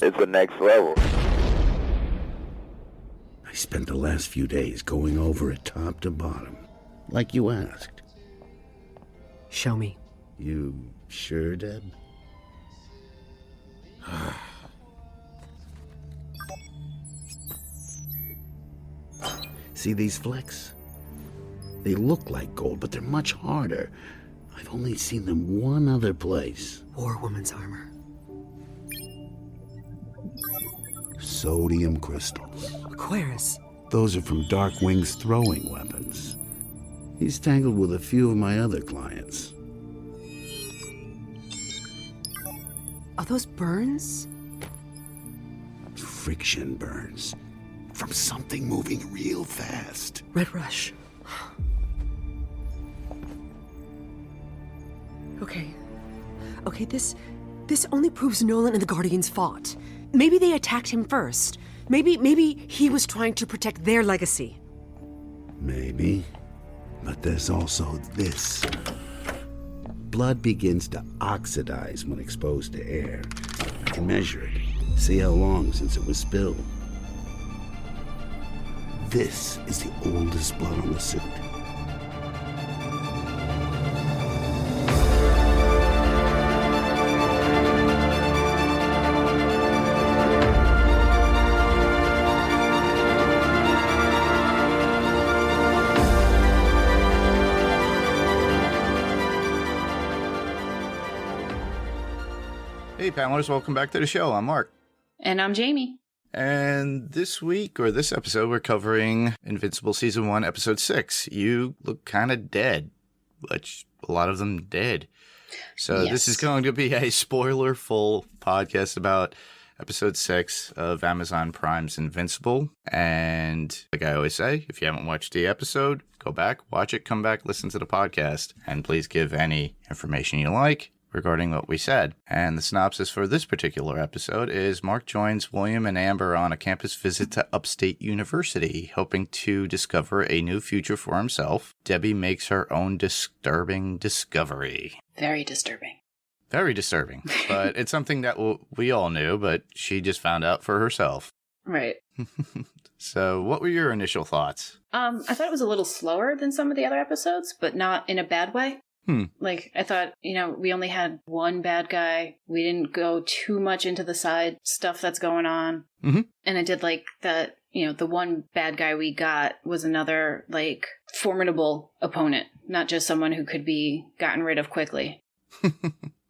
It's the next level. I spent the last few days going over it top to bottom, like you asked. Show me. You sure, Deb? See these flecks? They look like gold, but they're much harder. I've only seen them one other place. War Woman's armor. Sodium crystals. Aquarius. Those are from Darkwing's throwing weapons. He's tangled with a few of my other clients. Are those burns? Friction burns. From something moving real fast. Red Rush. Okay, this only proves Nolan and the Guardians fought. Maybe they attacked him first. Maybe he was trying to protect their legacy. Maybe. But there's also this. Blood begins to oxidize when exposed to air. I can measure it. See how long since it was spilled. This is the oldest blood on the suit. Hey, panelists, welcome back to the show. I'm Mark. And I'm Jayme. And this week, or this episode, we're covering Invincible Season 1, Episode 6. You look kind of dead, which a lot of them did. So Yes. This is going to be a spoiler-full podcast about Episode 6 of Amazon Prime's Invincible. And like I always say, if you haven't watched the episode, go back, watch it, come back, listen to the podcast, and please give any information you like regarding what we said. And the synopsis for this particular episode is Mark joins William and Amber on a campus visit to Upstate University, hoping to discover a new future for himself. Debbie makes her own disturbing discovery. Very disturbing. Very disturbing. But it's something that we all knew, but she just found out for herself. Right. So what were your initial thoughts? I thought it was a little slower than some of the other episodes, but not in a bad way. Like, I thought, we only had one bad guy. We didn't go too much into the side stuff that's going on. Mm-hmm. And I did like that, the one bad guy we got was another, like, formidable opponent, not just someone who could be gotten rid of quickly.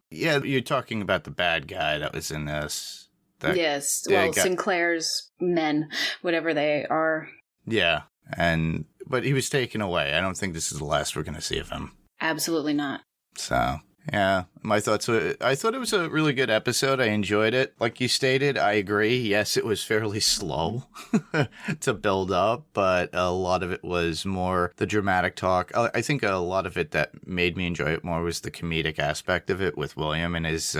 Yeah, you're talking about the bad guy that was in this. Yes, well, Sinclair's men, whatever they are. Yeah, but he was taken away. I don't think this is the last we're going to see of him. Absolutely not. So, yeah, my thoughts were, I thought it was a really good episode. I enjoyed it. Like you stated, I agree. Yes, it was fairly slow to build up, but a lot of it was more the dramatic talk. I think a lot of it that made me enjoy it more was the comedic aspect of it with William and his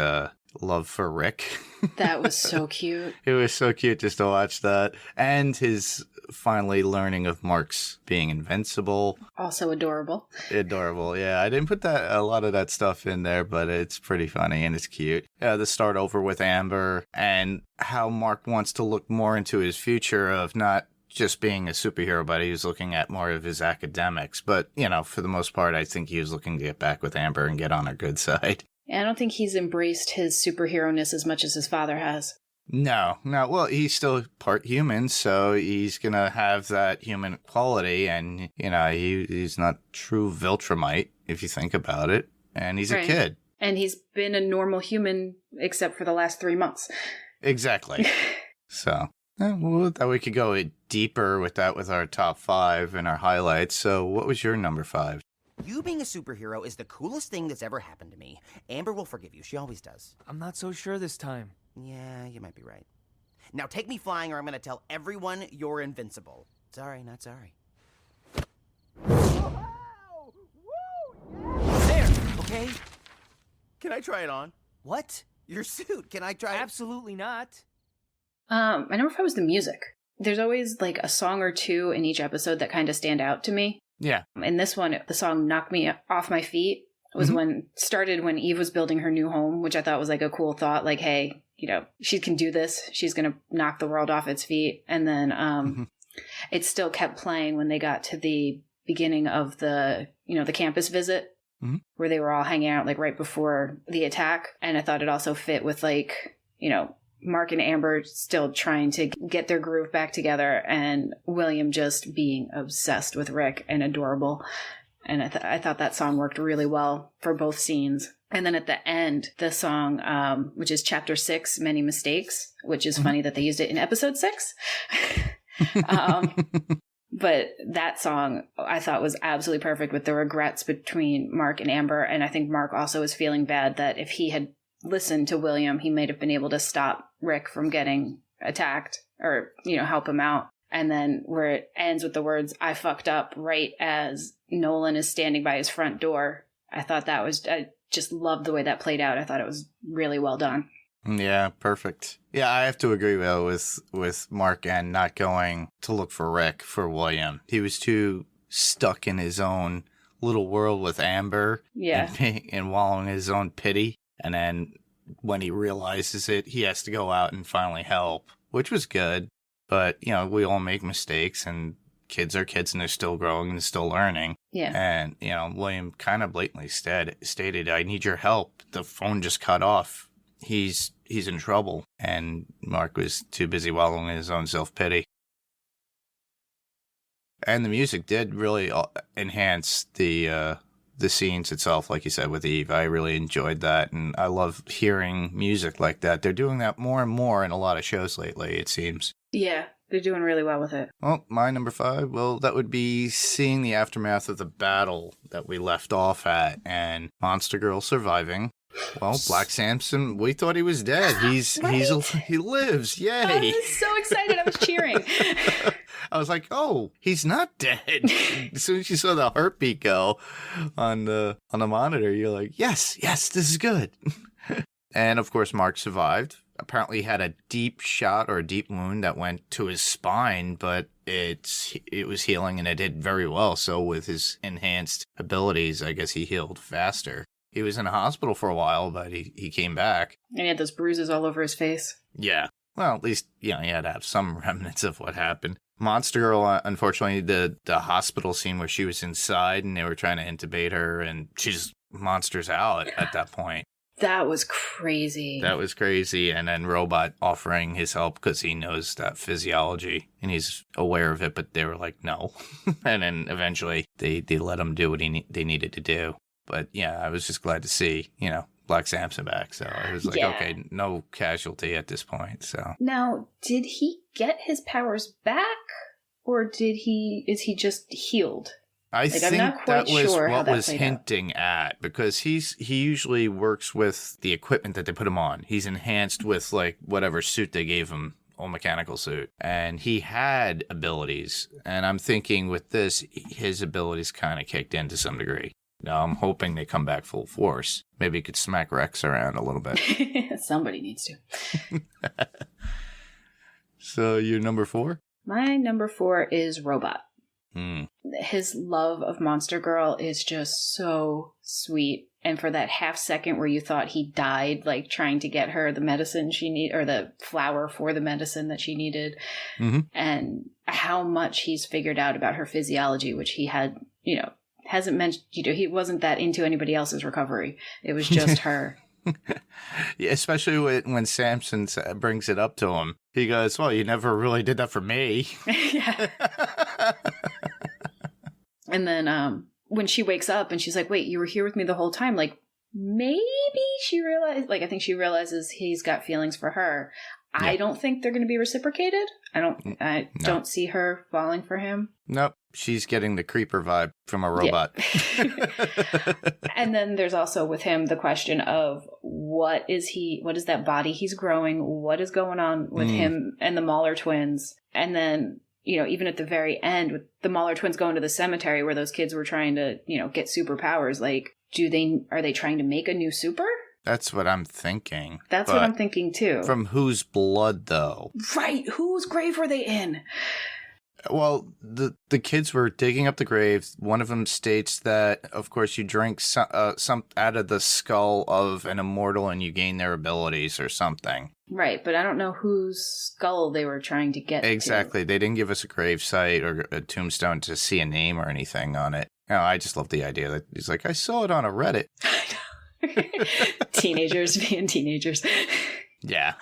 love for Rick. That was so cute. It was so cute just to watch that. And his finally learning of Mark's being invincible. Also adorable. Adorable, yeah. I didn't put a lot of that stuff in there, but it's pretty funny and it's cute. Yeah, the start over with Amber and how Mark wants to look more into his future of not just being a superhero, but he was looking at more of his academics. But, for the most part, I think he was looking to get back with Amber and get on her good side. I don't think he's embraced his superhero-ness as much as his father has. No. Well, he's still part human, so he's going to have that human quality, and, he's not true Viltrumite, if you think about it, and he's a kid. And he's been a normal human, except for the last 3 months. Exactly. So, thought we could go deeper with that with our top 5 and our highlights. So, what was your number 5? You being a superhero is the coolest thing that's ever happened to me. Amber will forgive you. She always does. I'm not so sure this time. Yeah, you might be right. Now take me flying or I'm going to tell everyone you're invincible. Sorry, not sorry. Whoa! Woo! There, okay? Can I try it on? What? Your suit. Can I try it? Absolutely not. My number 5 was the music. There's always like a song or two in each episode that kind of stand out to me. Yeah. In this one, the song knocked me off my feet. was when Eve was building her new home, which I thought was like a cool thought. Like, hey, she can do this. She's going to knock the world off its feet. And then it still kept playing when they got to the beginning of the campus visit where they were all hanging out like right before the attack. And I thought it also fit with like, Mark and Amber still trying to get their groove back together and William just being obsessed with Rick and adorable. And I thought that song worked really well for both scenes. And then at the end, the song, which is chapter 6, Many Mistakes, which is funny that they used it in episode 6. But that song I thought was absolutely perfect with the regrets between Mark and Amber. And I think Mark also was feeling bad that if he had listened to William, he might have been able to stop Rick from getting attacked or, help him out. And then where it ends with the words, I fucked up, right as Nolan is standing by his front door. I just loved the way that played out. I thought it was really well done. Yeah, perfect. Yeah, I have to agree though with Mark and not going to look for Rick for William. He was too stuck in his own little world with Amber. Yeah. And wallowing in his own pity. And then when he realizes it, he has to go out and finally help, which was good. But, we all make mistakes and kids are kids and they're still growing and still learning. Yeah. And, William kind of blatantly stated, I need your help. The phone just cut off. He's in trouble. And Mark was too busy wallowing in his own self-pity. And the music did really enhance the scenes itself, like you said, with Eve. I really enjoyed that. And I love hearing music like that. They're doing that more and more in a lot of shows lately, it seems. Yeah, they're doing really well with it. Well, my number 5, well, that would be seeing the aftermath of the battle that we left off at and Monster Girl surviving. Well, Black Samson, we thought he was dead. He lives. Yay. I was so excited. I was cheering. I was like, oh, he's not dead. As soon as you saw the heartbeat go on the monitor, you're like, yes, this is good. And of course, Mark survived. Apparently he had a deep shot or a deep wound that went to his spine, but it was healing and it did very well. So with his enhanced abilities, I guess he healed faster. He was in a hospital for a while, but he came back. And he had those bruises all over his face. Yeah. Well, at least, he had to have some remnants of what happened. Monster Girl, unfortunately, the hospital scene where she was inside and they were trying to intubate her and she just monsters out at that point. That was crazy. And then Robot offering his help because he knows that physiology and he's aware of it, but they were like, no. And then eventually they let him do what they needed to do. But yeah, I was just glad to see, Black Samson back. So I was like, okay, no casualty at this point. So now, did he get his powers back or is he just healed? I think that was what was hinting at, because he usually works with the equipment that they put him on. He's enhanced with like whatever suit they gave him, all mechanical suit, and he had abilities. And I'm thinking with this, his abilities kind of kicked in to some degree. Now I'm hoping they come back full force. Maybe he could smack Rex around a little bit. Somebody needs to. So your number 4? My number 4 is Robot. His love of Monster Girl is just so sweet. And for that half second where you thought he died, like trying to get her the medicine she needed, or the flour for the medicine that she needed, and how much he's figured out about her physiology, which he had, hasn't mentioned, he wasn't that into anybody else's recovery. It was just her. Yeah, especially when Samson brings it up to him. He goes, well, you never really did that for me. Yeah. And then when she wakes up and she's like, wait, you were here with me the whole time. Like, maybe she realized, I think she realizes he's got feelings for her. Yeah. I don't think they're going to be reciprocated. I don't see her falling for him. Nope. She's getting the creeper vibe from a robot. Yeah. And then there's also with him the question of what is that body he's growing? What is going on with him and the Mahler twins? And then, even at the very end with the Mahler twins going to the cemetery where those kids were trying to, get superpowers, are they trying to make a new super? That's what I'm thinking. That's what I'm thinking too. From whose blood though? Right. Whose grave were they in? Well, the kids were digging up the graves. One of them states that, of course, you drink some out of the skull of an immortal and you gain their abilities or something. Right, but I don't know whose skull they were trying to get Exactly. to. They didn't give us a grave site or a tombstone to see a name or anything on it. No, I just love the idea that he's like, I saw it on a Reddit. Teenagers being teenagers. Yeah.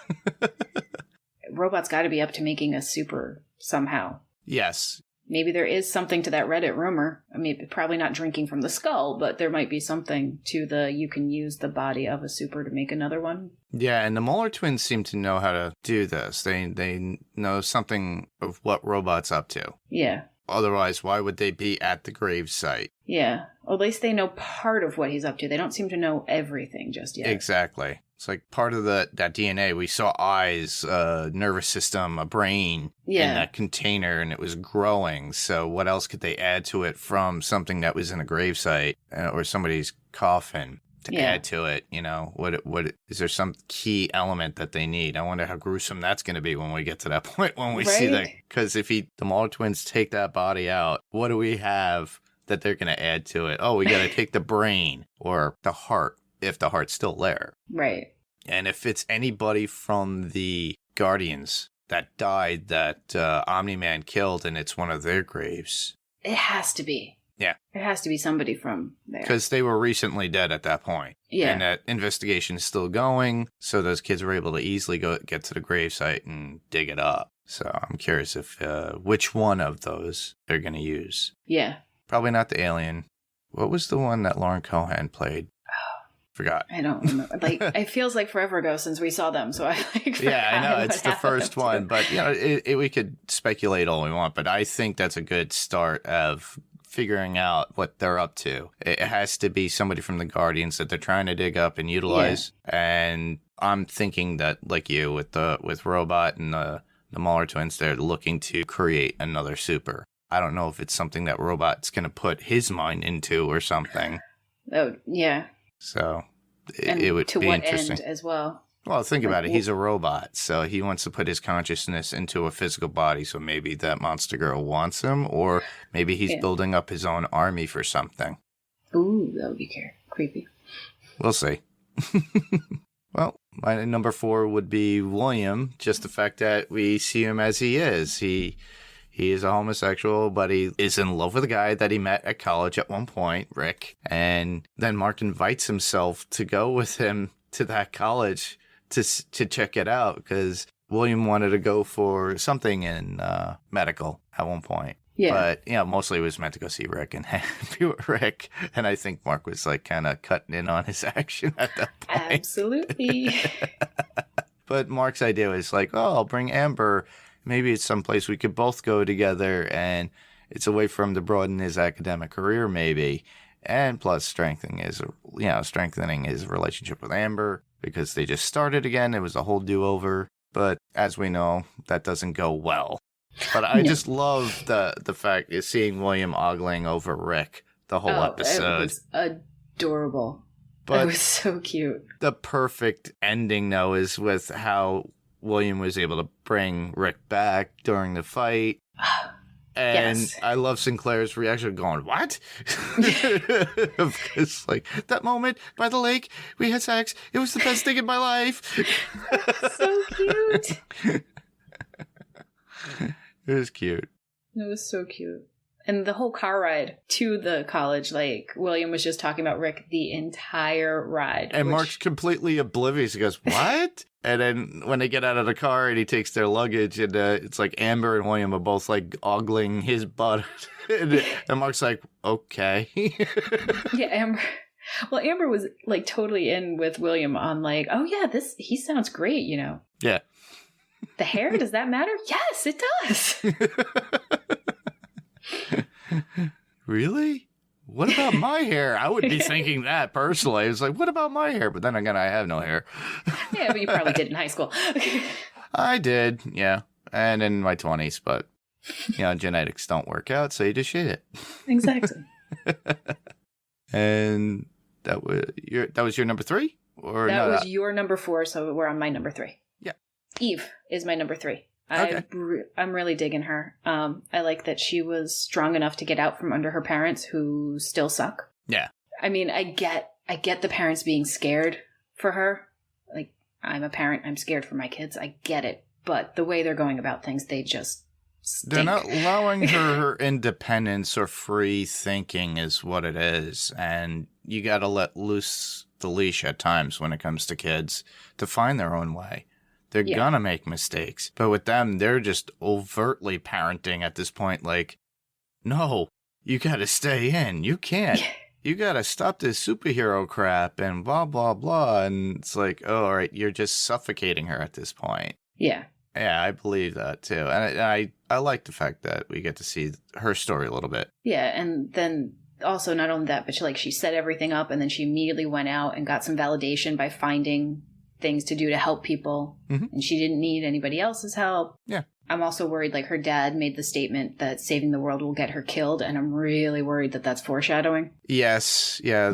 Robot's got to be up to making a super somehow. Yes. Maybe there is something to that Reddit rumor. I mean, probably not drinking from the skull, but there might be something to the you can use the body of a super to make another one. Yeah, and the Muller twins seem to know how to do this. They know something of what Robot's up to. Yeah. Otherwise, why would they be at the grave site? Yeah. Or at least they know part of what he's up to. They don't seem to know everything just yet. Exactly. It's like part of that DNA. We saw eyes, nervous system, a brain in that container, and it was growing. So what else could they add to it from something that was in a gravesite or somebody's coffin to add to it? You know, what is there some key element that they need? I wonder how gruesome that's going to be when we get to that point when we see that. Because if the Muller twins take that body out, what do we have that they're going to add to it? Oh, we got to take the brain or the heart. If the heart's still there. Right. And if it's anybody from the Guardians that died that Omni-Man killed and it's one of their graves. It has to be. Yeah. It has to be somebody from there. Because they were recently dead at that point. Yeah. And that investigation is still going. So those kids were able to easily get to the gravesite and dig it up. So I'm curious if which one of those they're going to use. Yeah. Probably not the alien. What was the one that Lauren Cohan played? Forgot. I don't remember. Like, it feels like forever ago since we saw them, so I like. Yeah, I know it's the first one, but you know, we could speculate all we want, but I think that's a good start of figuring out what they're up to. It has to be somebody from the Guardians that they're trying to dig up and utilize, and I'm thinking that, like you, with Robot and the Muller twins, they're looking to create another super. I don't know if it's something that Robot's going to put his mind into or something. Oh yeah. So it would be interesting. End as well. Well, think about it. He's a robot, so he wants to put his consciousness into a physical body. So maybe that monster girl wants him, or maybe he's building up his own army for something. Ooh, that would be creepy. We'll see. Well, my number 4 would be William. Just the fact that we see him as he is. He is a homosexual, but he is in love with a guy that he met at college at one point, Rick. And then Mark invites himself to go with him to that college to check it out because William wanted to go for something in medical at one point. Yeah. But, you know, mostly it was meant to go see Rick and be with Rick. And I think Mark was like kind of cutting in on his action at that point. Absolutely. But Mark's idea was like, oh, I'll bring Amber. Maybe it's someplace we could both go together, and it's a way for him to broaden his academic career, maybe, and plus strengthening his relationship with Amber because they just started again. It was a whole do-over, but as we know, that doesn't go well. But I just love the fact of seeing William ogling over Rick the whole episode. It was adorable. It was so cute. The perfect ending, though, is with how William was able to bring Rick back during the fight. And I love Sinclair's reaction going, what? Because, like, that moment by the lake, we had sex. It was the best thing in my life. So cute. It was cute. It was so cute. And the whole car ride to the college, like, William was just talking about Rick the entire ride. And Mark's completely oblivious. He goes, what? And then when they get out of the car and he takes their luggage, and it's like Amber and William are both like ogling his butt. and Mark's like, okay. Yeah, Amber. Well, Amber was like totally in with William on like, oh yeah, he sounds great, you know. Yeah. The hair, does that matter? Yes, it does. Really? What about my hair? I would be thinking that personally. It's like, what about my hair? But then again, I have no hair. Yeah, but you probably did in high school. I did, yeah. And in my 20s, but, you know, genetics don't work out, so you just shade it. Exactly. And that was your number 3? Or that was your number 4, so we're on my number 3. Yeah. Eve is my number 3. Okay. I'm really digging her. I like that she was strong enough to get out from under her parents who still suck. Yeah. I mean, I get the parents being scared for her. Like, I'm a parent, I'm scared for my kids. I get it. But the way they're going about things, they just stink. They're not allowing her independence or free thinking is what it is. And you got to let loose the leash at times when it comes to kids to find their own way. They're gonna make mistakes. But with them, they're just overtly parenting at this point. Like, no, you got to stay in. You can't. You got to stop this superhero crap and blah, blah, blah. And it's like, oh, all right, you're just suffocating her at this point. Yeah. Yeah, I believe that too. And I like the fact that we get to see her story a little bit. Yeah, and then also not only that, but she set everything up and then she immediately went out and got some validation by finding things to do to help people. Mm-hmm. And she didn't need anybody else's help. Yeah. I'm also worried, like, her dad made the statement that saving the world will get her killed, and I'm really worried that that's foreshadowing. Yes, yeah.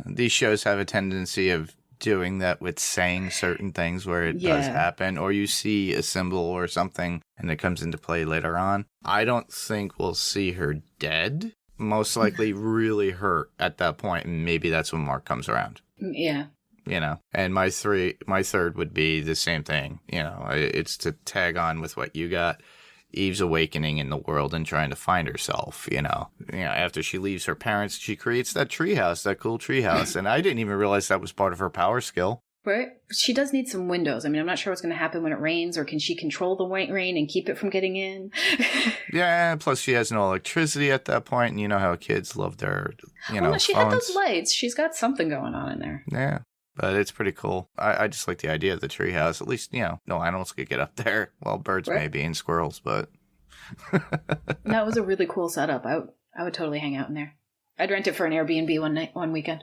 These shows have a tendency of doing that with saying certain things where it does happen, or you see a symbol or something and it comes into play later on. I don't think we'll see her dead. Most likely really hurt at that point, and maybe that's when Mark comes around. Yeah. You know, and my third would be the same thing. You know, it's to tag on with what you got. Eve's awakening in the world and trying to find herself, you know, after she leaves her parents, she creates that treehouse, that cool treehouse. And I didn't even realize that was part of her power skill. Right. She does need some windows. I mean, I'm not sure what's going to happen when it rains, or can she control the rain and keep it from getting in? Yeah. Plus she has no electricity at that point. And you know how kids love their, she phones. had those lights. She's got something going on in there. Yeah. But it's pretty cool. I just like the idea of the treehouse. At least, no animals could get up there. Well, birds maybe and squirrels, but... That was a really cool setup. I would totally hang out in there. I'd rent it for an Airbnb one weekend.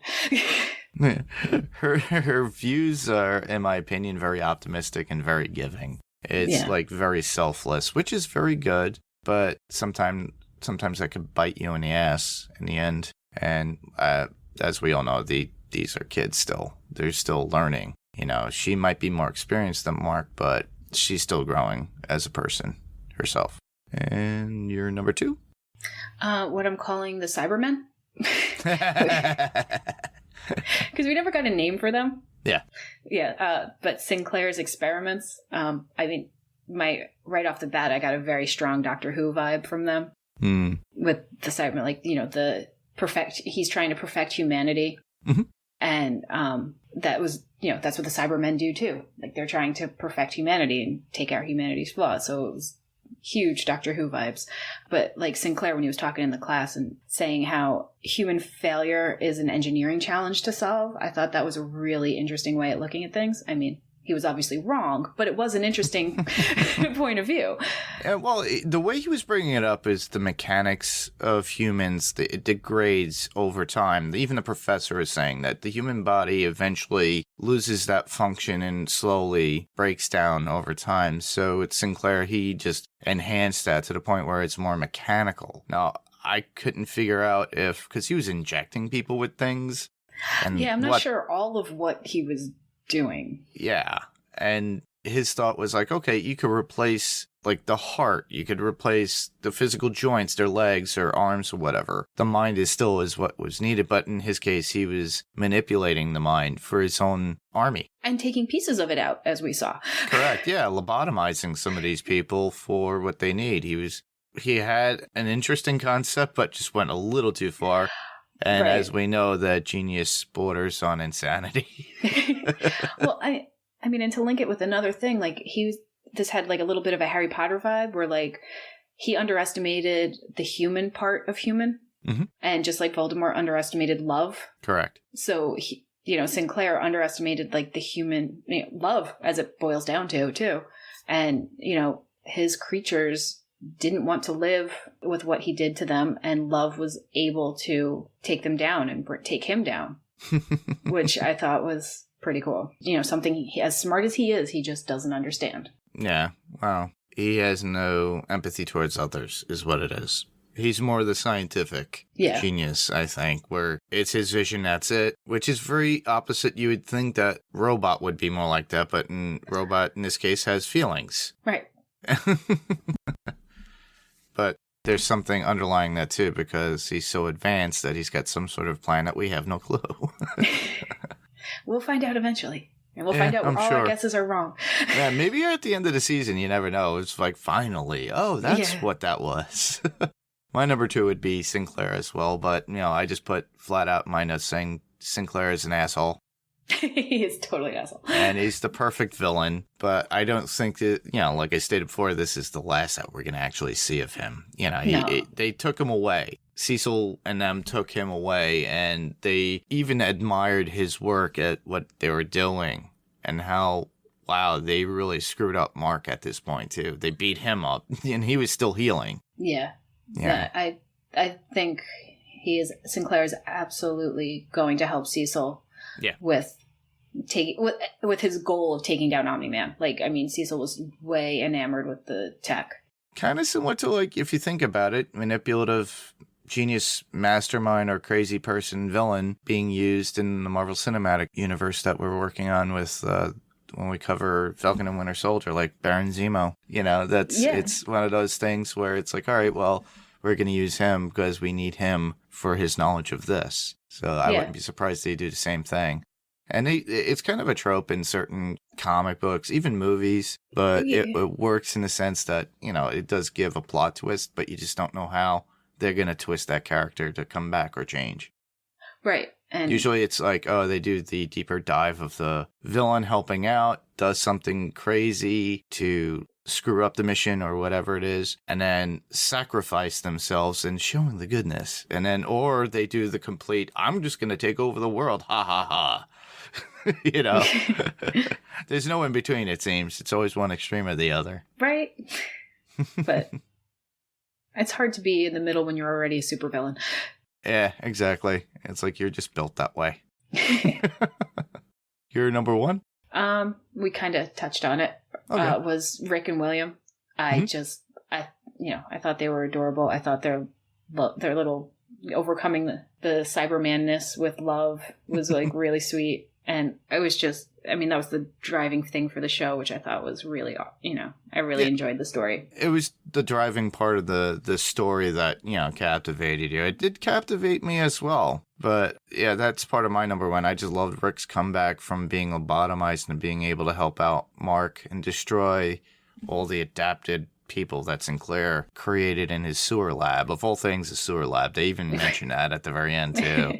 Her views are, in my opinion, very optimistic and very giving. It's like very selfless, which is very good. But sometimes that could bite you in the ass in the end. And as we all know, these are kids still. They're still learning. She might be more experienced than Mark, but she's still growing as a person herself. And you're number 2? What I'm calling the Cybermen. Because we never got a name for them. Yeah. Yeah, but Sinclair's experiments, I mean, right off the bat, I got a very strong Doctor Who vibe from them. With the Cybermen, like, he's trying to perfect humanity. Mm-hmm. And that was, that's what the Cybermen do too. Like, they're trying to perfect humanity and take out humanity's flaws. So it was huge Doctor Who vibes. But like Sinclair, when he was talking in the class and saying how human failure is an engineering challenge to solve, I thought that was a really interesting way of looking at things. I mean, he was obviously wrong, but it was an interesting point of view. Well, the way he was bringing it up is the mechanics of humans. It degrades over time. Even the professor is saying that the human body eventually loses that function and slowly breaks down over time. So with Sinclair, he just enhanced that to the point where it's more mechanical. Now, I couldn't figure out because he was injecting people with things. And I'm not sure all of what he was doing. Yeah. And his thought was like, okay, you could replace like the heart, you could replace the physical joints, their legs or arms or whatever. The mind is what was needed. But in his case, he was manipulating the mind for his own army. And taking pieces of it out, as we saw. Correct. Yeah. Lobotomizing some of these people for what they need. He had an interesting concept, but just went a little too far. And as we know, that genius borders on insanity. Well, I mean, and to link it with another thing, like this had like a little bit of a Harry Potter vibe where like he underestimated the human part of human. Mm-hmm. And just like Voldemort underestimated love. Correct. So, Sinclair underestimated like the human love, as it boils down to too. And, his creatures didn't want to live with what he did to them, and love was able to take them down and take him down, which I thought was pretty cool. Something as smart as he is, he just doesn't understand. Yeah, well, he has no empathy towards others is what it is. He's more the scientific genius, I think, where it's his vision, that's it, which is very opposite. You would think that Robot would be more like that, but Robot in this case has feelings. Right. But there's something underlying that too, because he's so advanced that he's got some sort of plan that we have no clue. We'll find out eventually. And we'll find out I'm all sure. our guesses are wrong. Yeah, maybe at the end of the season, you never know. It's like, finally, oh, that's what that was. My number 2 would be Sinclair as well, but, I just put flat out in my notes saying Sinclair is an asshole. He is totally an asshole. And he's the perfect villain, but I don't think that, like I stated before, this is the last that we're going to actually see of him. They took him away. Cecil and them took him away, and they even admired his work at what they were doing and how, wow, they really screwed up Mark at this point, too. They beat him up, and he was still healing. Yeah. Yeah. I think Sinclair is absolutely going to help Cecil with his goal of taking down Omni-Man. Cecil was way enamored with the tech. Kind of similar to, if you think about it, manipulative genius mastermind or crazy person villain being used in the Marvel Cinematic Universe that we're working on with when we cover Falcon and Winter Soldier, like Baron Zemo. It's one of those things where it's like, all right, well, we're going to use him because we need him for his knowledge of this. So I wouldn't be surprised they do the same thing. And it's kind of a trope in certain comic books, even movies, but it works in the sense that, it does give a plot twist, but you just don't know how they're going to twist that character to come back or change. Right. And usually it's like, they do the deeper dive of the villain helping out, does something crazy to screw up the mission or whatever it is, and then sacrifice themselves and showing the goodness. And then, or they do the complete, I'm just going to take over the world. Ha ha ha. There's no in between, it seems. It's always one extreme or the other. Right. But it's hard to be in the middle when you're already a supervillain. Yeah, exactly. It's like you're just built that way. You're number 1? We kind of touched on it. Okay. Was Rick and William. I thought they were adorable. I thought their little overcoming the Cybermanness with love was really sweet. And it was just, that was the driving thing for the show, which I thought was really, I really enjoyed the story. It was the driving part of the story that, captivated you. It did captivate me as well. But yeah, that's part of my number 1. I just loved Rick's comeback from being lobotomized and being able to help out Mark and destroy all the adapted people that Sinclair created in his sewer lab. Of all things, a sewer lab. They even mentioned that at the very end, too.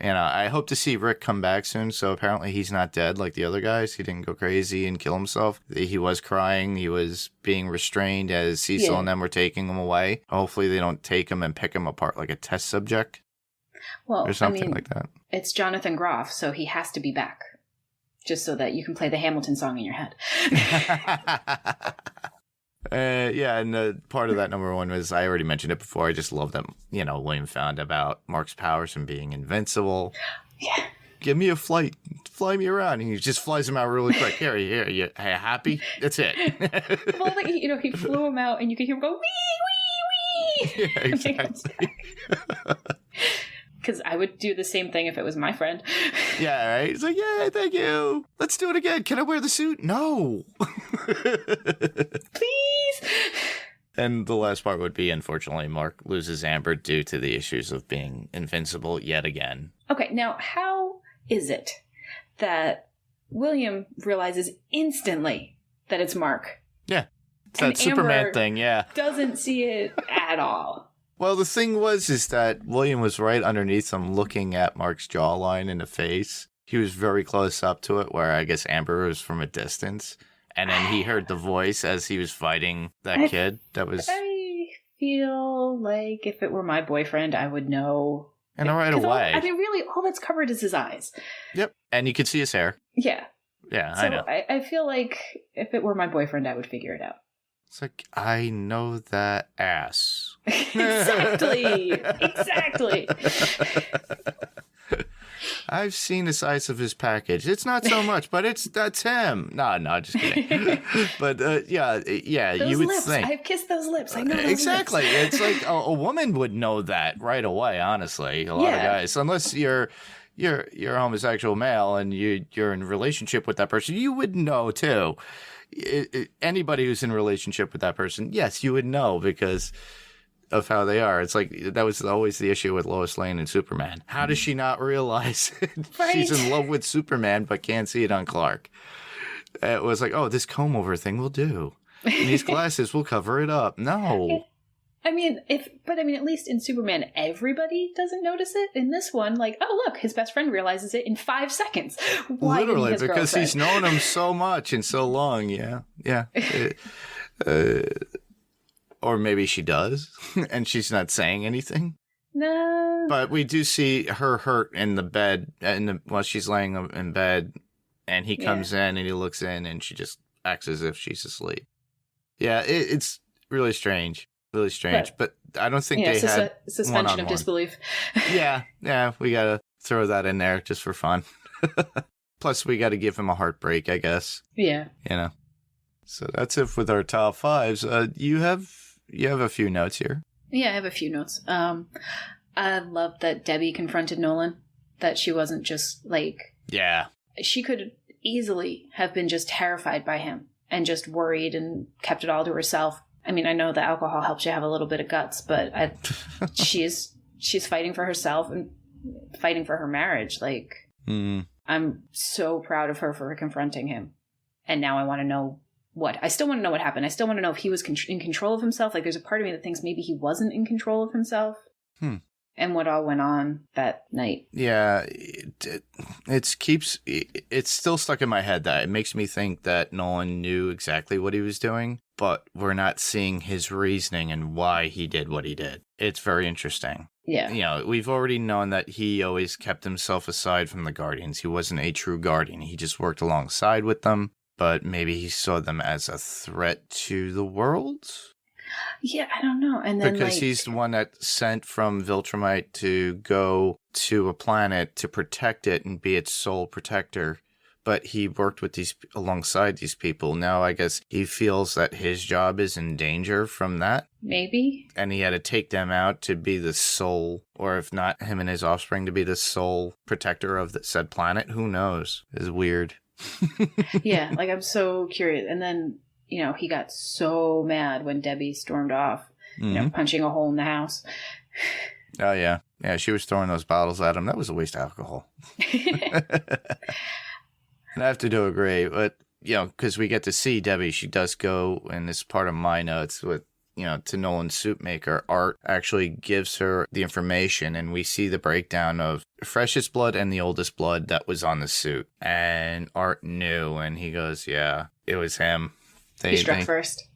I hope to see Rick come back soon, so apparently he's not dead like the other guys. He didn't go crazy and kill himself. He was crying. He was being restrained as Cecil and them were taking him away. Hopefully they don't take him and pick him apart like a test subject. Well, or something like that. It's Jonathan Groff, so he has to be back. Just so that you can play the Hamilton song in your head. And part of that number 1 was, I already mentioned it before, I just love that, William found about Mark's powers and being invincible. Yeah. Give me a flight, fly me around. And he just flies him out really quick. Here, you happy? That's it. Well, he flew him out and you could hear him go, wee, wee, wee. Yeah, exactly. Because I would do the same thing if it was my friend. Yeah, right? It's like, yeah, thank you. Let's do it again. Can I wear the suit? No. Please. And the last part would be, unfortunately, Mark loses Amber due to the issues of being invincible yet again. Okay, now how is it that William realizes instantly that it's Mark? Yeah. It's that Superman Amber thing, yeah. Doesn't see it at all. Well, the thing is that William was right underneath him looking at Mark's jawline in the face. He was very close up to it, where I guess Amber was from a distance. And then he heard the voice as he was fighting that kid. I feel like if it were my boyfriend, I would know. And right away. Really, all that's covered is his eyes. Yep. And you could see his hair. Yeah. Yeah, so I know. I feel like if it were my boyfriend, I would figure it out. It's like, I know that ass. Exactly. I've seen the size of his package. It's not so much, but that's him. No, just kidding. But yeah, those you would lips. think. I've kissed those lips. I know those exactly. lips. It's like a woman would know that right away. Honestly, a lot of guys, unless you're, you're a homosexual male and you're in a relationship with that person, you would know too. Anybody who's in a relationship with that person, yes, you would know because of how they are. It's like that was always the issue with Lois Lane and Superman. How does she not realize Right. she's in love with Superman but can't see it on Clark? It was like, oh, this comb over thing will do. And these glasses will cover it up. No. I mean, at least in Superman, everybody doesn't notice it. In this one, like, oh, look, his best friend realizes it in 5 seconds. Why Literally, didn't his because girlfriend? he's known him so much and so long. Yeah. Or maybe she does, and she's not saying anything. No. But we do see her hurt in the bed, while she's laying in bed, and he comes in and he looks in, and she just acts as if she's asleep. Yeah, it's really strange. Really strange. But I don't think they had suspension one-on-one. of disbelief. Yeah, we got to throw that in there just for fun. Plus, we got to give him a heartbreak, I guess. Yeah. You know. So that's it with our top fives. You have a few notes here. Yeah, I have a few notes. I love that Debbie confronted Nolan. That she wasn't just like... Yeah. She could easily have been just terrified by him and just worried and kept it all to herself. I mean, I know that alcohol helps you have a little bit of guts, but she's fighting for herself and fighting for her marriage. Like, I'm so proud of her for confronting him. And now I want to know I still want to know what happened. I still want to know if he was in control of himself. Like, there's a part of me that thinks maybe he wasn't in control of himself. And what all went on that night. Yeah, it's still stuck in my head that it makes me think that Nolan knew exactly what he was doing, but we're not seeing his reasoning and why he did what he did. It's very interesting. Yeah. You know, we've already known that he always kept himself aside from the Guardians. He wasn't a true Guardian. He just worked alongside with them, but maybe he saw them as a threat to the world? Yeah, I don't know. And then because he's the one that sent from Viltrumite to go to a planet to protect it and be its sole protector. But he worked with alongside these people. Now I guess he feels that his job is in danger from that. Maybe. And he had to take them out to be the sole, or if not him and his offspring, to be the sole protector of the said planet. Who knows? It's weird. Yeah, like I'm so curious. And then, you know, he got so mad when Debbie stormed off, you know, punching a hole in the house. Oh, yeah. Yeah, she was throwing those bottles at him. That was a waste of alcohol. And I have to agree. But, you know, because we get to see Debbie, she does go, and this is part of my notes with, you know, to Nolan's suit maker. Art actually gives her the information, and we see the breakdown of freshest blood and the oldest blood that was on the suit. And Art knew, and he goes, yeah, it was him. He struck first.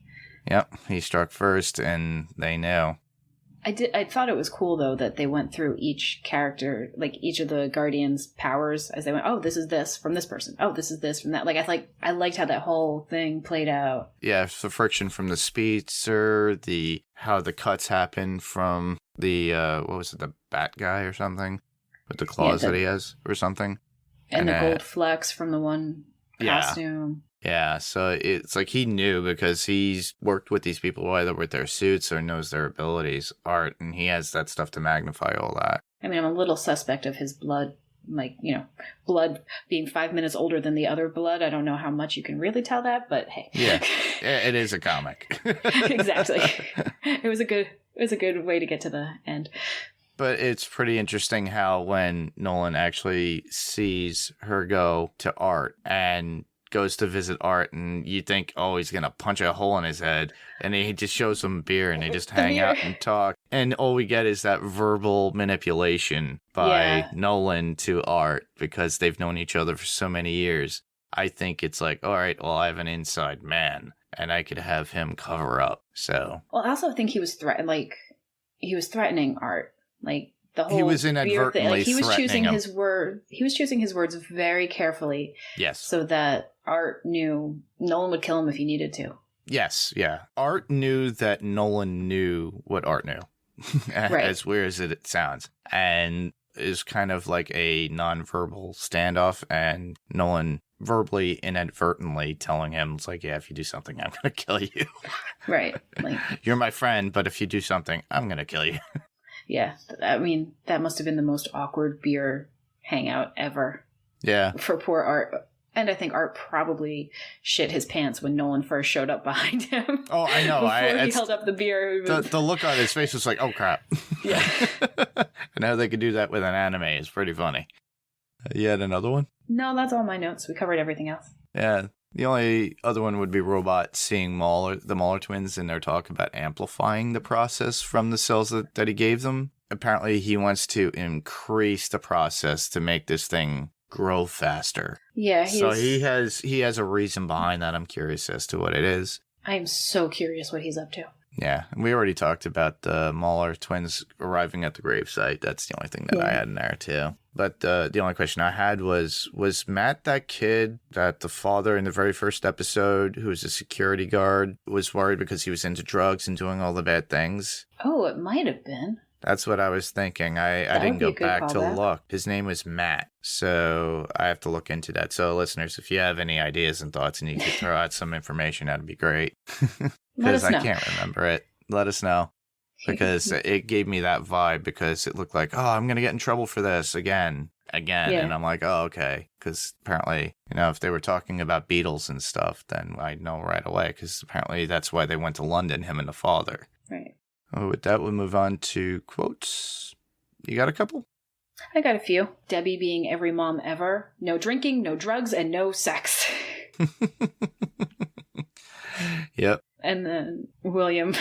Yep, he struck first, and they knew. I thought it was cool, though, that they went through each character, like each of the Guardians' powers as they went, oh, this is this from this person. Oh, this is this from that. Like, I liked how that whole thing played out. Yeah, the friction from the speedster, how the cuts happen from the, what was it, the bat guy or something? With the claws that he has or something. And the gold flecks from the one costume. Yeah, so it's like he knew because he's worked with these people, either with their suits or knows their abilities, Art, and he has that stuff to magnify all that. I mean, I'm a little suspect of his blood, like, you know, blood being 5 minutes older than the other blood. I don't know how much you can really tell that, but hey. Yeah, it is a comic. Exactly. It was a good way to get to the end. But it's pretty interesting how when Nolan actually sees her go to Art and goes to visit Art, and you think, oh, he's going to punch a hole in his head, and he just shows him beer, and they just hang out and talk. And all we get is that verbal manipulation by Nolan to Art because they've known each other for so many years. I think it's like, all right, well, I have an inside man, and I could have him cover up. So, well, I also think he was threatening Art, like. The whole he was inadvertently he was threatening him. He was choosing his words very carefully. Yes. So that Art knew Nolan would kill him if he needed to. Yes, yeah. Art knew that Nolan knew what Art knew. Right. As weird as it sounds. And is kind of like a nonverbal standoff, and Nolan verbally inadvertently telling him, it's like, yeah, if you do something, I'm going to kill you. Right. Like, you're my friend, but if you do something, I'm going to kill you. Yeah, I mean, that must have been the most awkward beer hangout ever Yeah. for poor Art. And I think Art probably shit his pants when Nolan first showed up behind him. Oh, I know. Before he held up the beer. The look on his face was like, oh, crap. Yeah. And how they could do that with an anime is pretty funny. You had another one? No, that's all my notes. We covered everything else. Yeah. The only other one would be Robot seeing the Mauler twins in their talk about amplifying the process from the cells that he gave them. Apparently, he wants to increase the process to make this thing grow faster. Yeah, so he has a reason behind that. I'm curious as to what it is. I am so curious what he's up to. Yeah, and we already talked about the Mauler twins arriving at the gravesite. That's the only thing that I had in there too. But the only question I had was Matt that kid that the father in the very first episode, who was a security guard, was worried because he was into drugs and doing all the bad things? Oh, it might have been. That's what I was thinking. I didn't go back to look. His name was Matt, so I have to look into that. So, listeners, if you have any ideas and thoughts and you could throw out some information, that'd be great. Because I can't remember it. Let us know. Because it gave me that vibe because it looked like, oh, I'm going to get in trouble for this again. Yeah. And I'm like, oh, okay. Because apparently, if they were talking about Beatles and stuff, then I know right away. Because apparently that's why they went to London, him and the father. Right. Oh, with that, we'll move on to quotes. You got a couple? I got a few. Debbie being every mom ever. No drinking, no drugs, and no sex. Yep. And then William.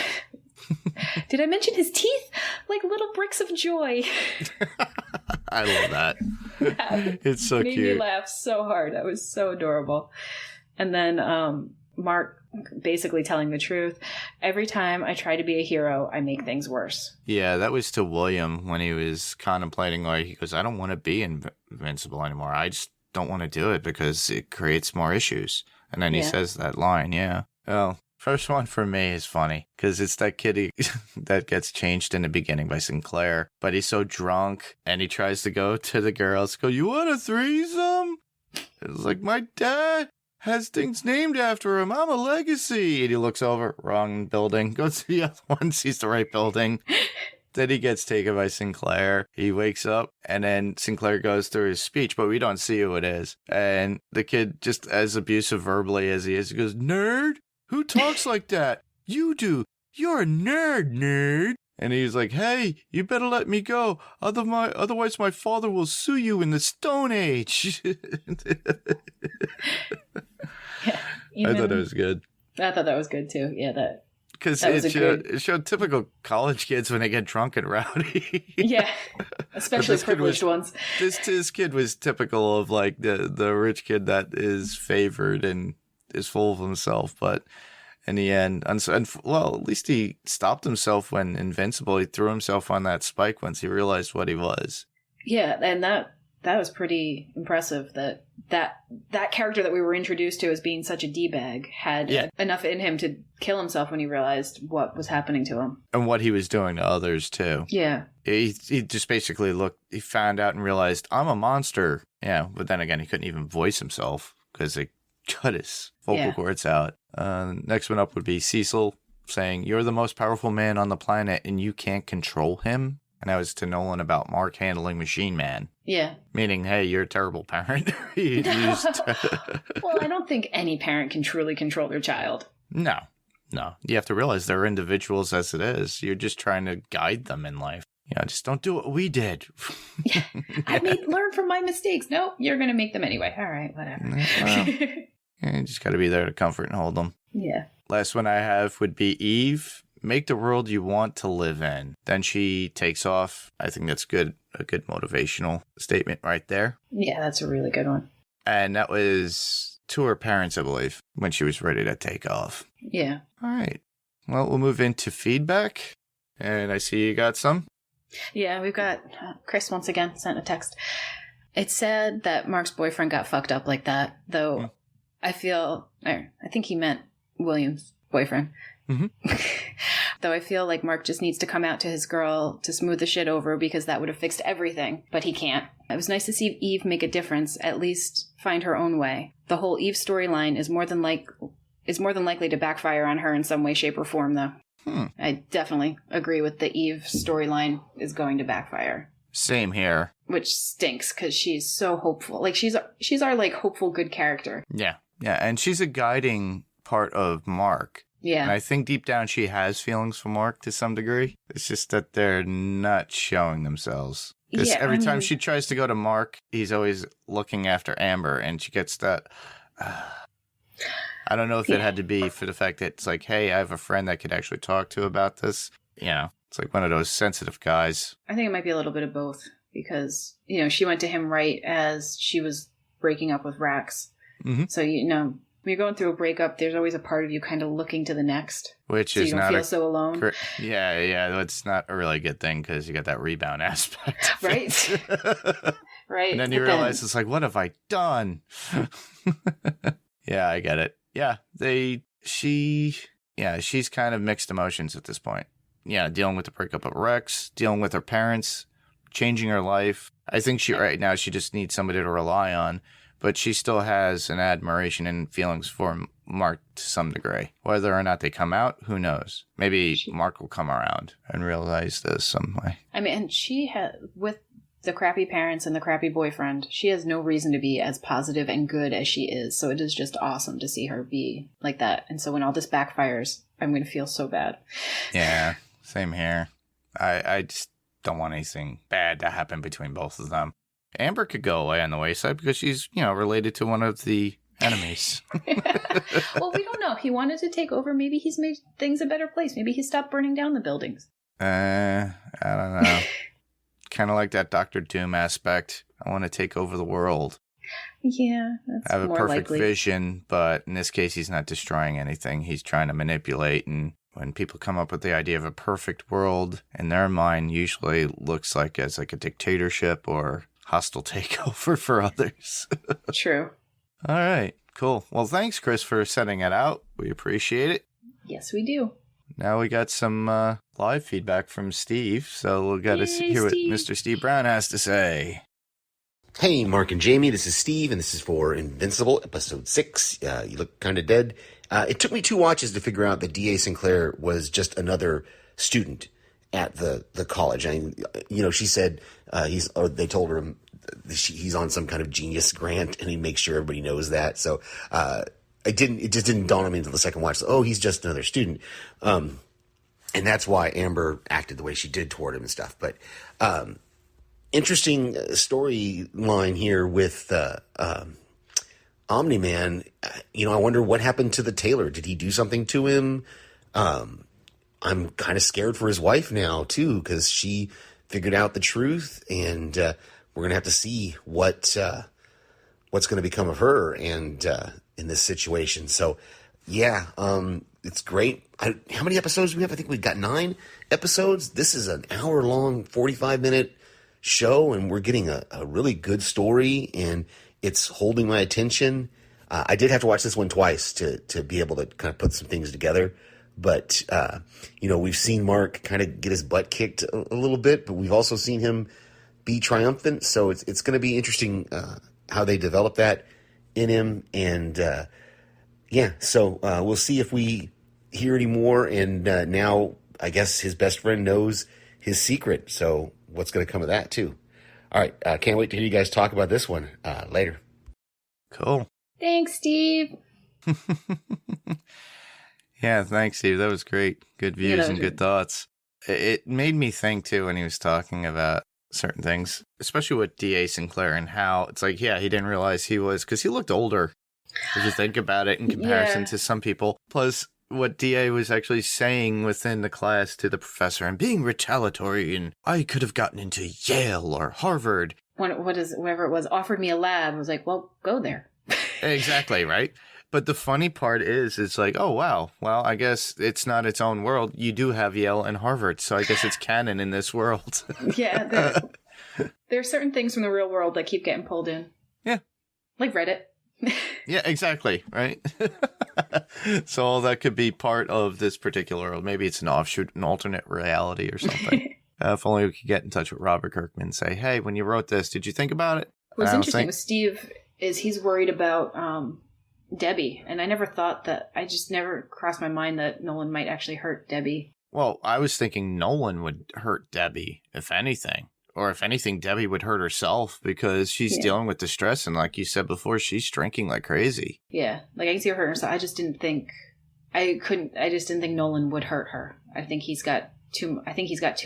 Did I mention his teeth? Like little bricks of joy. I love that. It's so cute. Made me laugh so hard. That was so adorable. And then Mark basically telling the truth. Every time I try to be a hero, I make things worse. Yeah, that was to William when he was contemplating, like, he goes, I don't want to be invincible anymore. I just don't want to do it because it creates more issues. And then he says that line, yeah. Well, first one for me is funny because it's that kid that gets changed in the beginning by Sinclair, but he's so drunk and he tries to go to the girls, go, you want a threesome? It's like, my dad has things named after him. I'm a legacy. And he looks over, wrong building, goes to the other one, sees the right building. Then he gets taken by Sinclair. He wakes up, and then Sinclair goes through his speech, but we don't see who it is. And the kid, just as abusive verbally as he is, he goes, nerd? Who talks like that? You do. You're a nerd. And he's like, hey, you better let me go. Otherwise my father will sue you in the Stone Age. I thought it was good. I thought that was good, too. Yeah, because it showed typical college kids when they get drunk and rowdy. Yeah, especially privileged ones. This kid was typical of like the rich kid that is favored and is full of himself. But in the end, well, at least he stopped himself when Invincible. He threw himself on that spike once he realized what he was. Yeah, and that was pretty impressive that character that we were introduced to as being such a D-bag had enough in him to kill himself when he realized what was happening to him. And what he was doing to others, too. Yeah. He just basically he found out and realized, I'm a monster. Yeah, but then again, he couldn't even voice himself because they cut his vocal cords out. Next one up would be Cecil saying, you're the most powerful man on the planet and you can't control him. And that was to Nolan about Mark handling Machine Man. Yeah. Meaning, hey, you're a terrible parent. Well, I don't think any parent can truly control their child. No. You have to realize they're individuals as it is. You're just trying to guide them in life. Just don't do what we did. Yeah. Learn from my mistakes. No, you're going to make them anyway. All right, whatever. Well, you just got to be there to comfort and hold them. Yeah. Last one I have would be Eve. Make the world you want to live in. Then she takes off. I think that's good. A good motivational statement right there. Yeah, that's a really good one. And that was to her parents, I believe, when she was ready to take off. Yeah. All right. Well, we'll move into feedback. And I see you got some. Yeah, we've got Chris once again sent a text. It's sad that Mark's boyfriend got fucked up like that, though. I think he meant William's boyfriend. Mm-hmm. Though I feel like Mark just needs to come out to his girl to smooth the shit over because that would have fixed everything, but he can't. It was nice to see Eve make a difference, at least find her own way. The whole Eve storyline is more than likely to backfire on her in some way, shape, or form, though. I definitely agree with the Eve storyline is going to backfire. Same here. which stinks because she's so hopeful. Like she's our like hopeful good character. Yeah. Yeah. And she's a guiding part of Mark. Yeah. And I think deep down she has feelings for Mark to some degree. It's just that they're not showing themselves. Because every time she tries to go to Mark, he's always looking after Amber, and she gets that. I don't know if it had to be for the fact that it's like, hey, I have a friend that could actually talk to about this. You know, it's like one of those sensitive guys. I think it might be a little bit of both because, you know, she went to him right as she was breaking up with Rax. Mm-hmm. So, you know, when you're going through a breakup, there's always a part of you kind of looking to the next. Which so is you don't feel so alone. Yeah. It's not a really good thing because you got that rebound aspect. Right. Right. And then you realize it's like, what have I done? Yeah, I get it. Yeah, she's kind of mixed emotions at this point. Yeah, dealing with the breakup of Rex, dealing with her parents, changing her life. I think right now she just needs somebody to rely on, but she still has an admiration and feelings for Mark to some degree. Whether or not they come out, who knows? Maybe Mark will come around and realize this some way. I mean, and she has, with the crappy parents and the crappy boyfriend, she has no reason to be as positive and good as she is. So it is just awesome to see her be like that. And so when all this backfires, I'm going to feel so bad. Yeah, same here. I just don't want anything bad to happen between both of them. Amber could go away on the wayside because she's, you know, related to one of the enemies. Well, we don't know. He wanted to take over. Maybe he's made things a better place. Maybe he stopped burning down the buildings. I don't know. Kind of like that Dr. Doom aspect. I want to take over the world. Yeah, that's I have more a perfect likely. vision, but in this case, he's not destroying anything. He's trying to manipulate. And when people come up with the idea of a perfect world, in their mind, usually looks like as like a dictatorship or hostile takeover for others. True. All right, cool. Well, thanks, Chris, for setting it out. We appreciate it. Yes, we do. Now we got some live feedback from Steve, so we'll get to hear what Mr. Steve Brown has to say. Hey, Mark and Jayme, this is Steve, and this is for Invincible, episode 6. You look kind of dead. It took me 2 watches to figure out that D.A. Sinclair was just another student at the college. I mean, you know, she said they told her he's on some kind of genius grant, and he makes sure everybody knows that. So, it just didn't dawn on me until the second watch. So, oh, he's just another student. And that's why Amber acted the way she did toward him and stuff. But, interesting storyline here with, Omni-Man. You know, I wonder what happened to the tailor. Did he do something to him? I'm kind of scared for his wife now too, because she figured out the truth, and, we're going to have to see what's going to become of her and, in this situation. So yeah, it's great. How many episodes do we have? I think we've got 9 episodes. This is an hour-long, 45-minute show, and we're getting a really good story, and it's holding my attention. I did have to watch this one twice to be able to kind of put some things together. But, you know, we've seen Mark kind of get his butt kicked a little bit, but we've also seen him be triumphant. So it's going to be interesting how they develop that in him. And, so we'll see if we hear any more. And now I guess his best friend knows his secret. So what's going to come of that too? All right. Can't wait to hear you guys talk about this one later. Cool. Thanks, Steve. Yeah, thanks, Steve. That was great. Good views and good thoughts. It made me think, too, when he was talking about certain things, especially with D.A. Sinclair and how it's like, yeah, he didn't realize he was, because he looked older, if you think about it in comparison to some people. Plus, what D.A. was actually saying within the class to the professor and being retaliatory, and I could have gotten into Yale or Harvard. Whoever it was offered me a lab. I was like, well, go there. Exactly, right? But the funny part is, it's like, oh, wow, well, I guess it's not its own world. You do have Yale and Harvard, so I guess it's canon in this world. Yeah, there are certain things from the real world that keep getting pulled in. Yeah. Like Reddit. Yeah, exactly, right? So all that could be part of this particular world. Maybe it's an offshoot, an alternate reality or something. If only we could get in touch with Robert Kirkman and say, hey, when you wrote this, did you think about it? What's interesting with Steve is he's worried about Debbie, and I never thought that. I just never crossed my mind that Nolan might actually hurt Debbie. Well, I was thinking Nolan would hurt Debbie, if anything, or if anything, Debbie would hurt herself because she's dealing with the stress. And like you said before, she's drinking like crazy. Yeah. Like I can see her hurt herself. I just didn't think Nolan would hurt her. I think he's got too